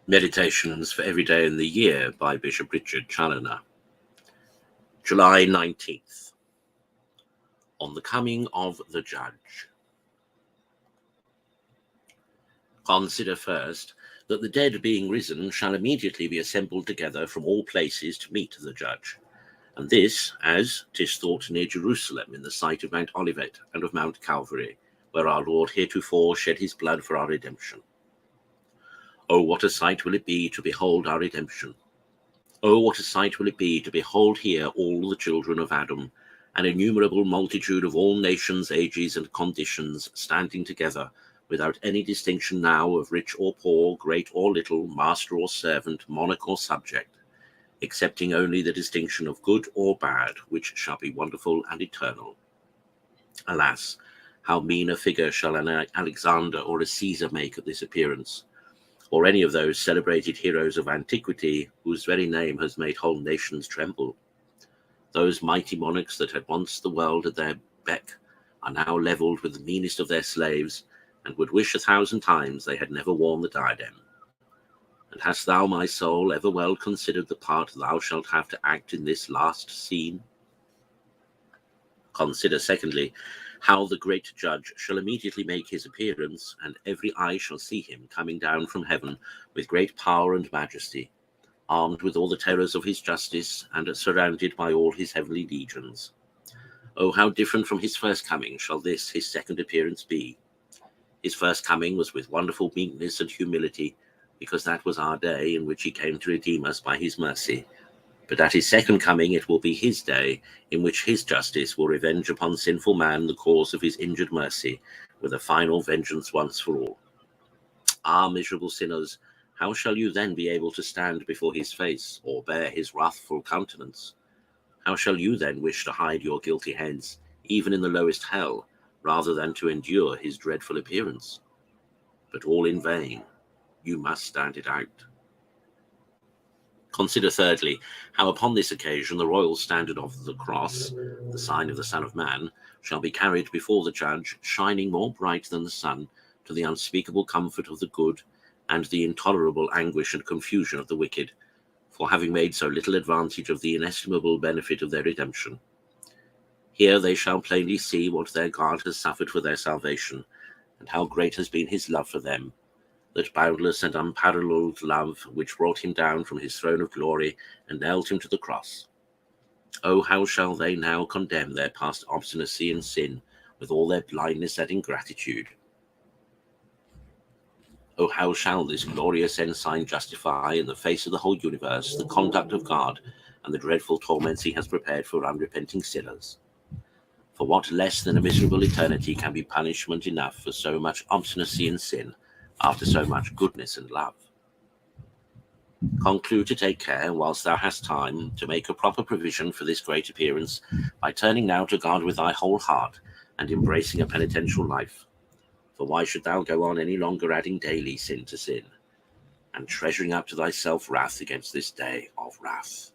Meditations for Every Day in the Year by Bishop Richard Challoner. July 19th. On the Coming of the Judge. Consider first that the dead being risen shall immediately be assembled together from all places to meet the Judge. And this, as 'tis thought near Jerusalem, in the sight of Mount Olivet and of Mount Calvary, where our Lord heretofore shed his blood for our redemption. Oh, what a sight will it be to behold our redemption! Oh, what a sight will it be to behold here all the children of Adam, an innumerable multitude of all nations, ages, and conditions, standing together, without any distinction now of rich or poor, great or little, master or servant, monarch or subject, excepting only the distinction of good or bad, which shall be wonderful and eternal. Alas, how mean a figure shall an Alexander or a Caesar make at this appearance, or any of those celebrated heroes of antiquity whose very name has made whole nations tremble. Those mighty monarchs that had once the world at their beck are now levelled with the meanest of their slaves, and would wish 1,000 times they had never worn the diadem. And hast thou, my soul, ever well considered the part thou shalt have to act in this last scene? Consider, secondly, how the great Judge shall immediately make his appearance, and every eye shall see him coming down from heaven with great power and majesty, armed with all the terrors of his justice, and surrounded by all his heavenly legions. Oh, how different from his first coming shall this his second appearance be! His first coming was with wonderful meekness and humility, because that was our day in which he came to redeem us by his mercy. But at his second coming it will be his day, in which his justice will revenge upon sinful man the cause of his injured mercy, with a final vengeance once for all. Ah, miserable sinners, how shall you then be able to stand before his face, or bear his wrathful countenance? How shall you then wish to hide your guilty heads, even in the lowest hell, rather than to endure his dreadful appearance? But all in vain. You must stand it out. Consider thirdly, how upon this occasion the royal standard of the cross, the sign of the Son of Man, shall be carried before the Judge, shining more bright than the sun, to the unspeakable comfort of the good, and the intolerable anguish and confusion of the wicked, for having made so little advantage of the inestimable benefit of their redemption. Here they shall plainly see what their God has suffered for their salvation, and how great has been his love for them, that boundless and unparalleled love which brought him down from his throne of glory and nailed him to the cross. Oh, how shall they now condemn their past obstinacy and sin, with all their blindness and ingratitude? Oh, how shall this glorious ensign justify in the face of the whole universe the conduct of God and the dreadful torments he has prepared for unrepenting sinners? For what less than a miserable eternity can be punishment enough for so much obstinacy and sin, after so much goodness and love? Conclude to take care, whilst thou hast time, to make a proper provision for this great appearance, by turning now to God with thy whole heart, and embracing a penitential life. For why should thou go on any longer adding daily sin to sin, and treasuring up to thyself wrath against this day of wrath?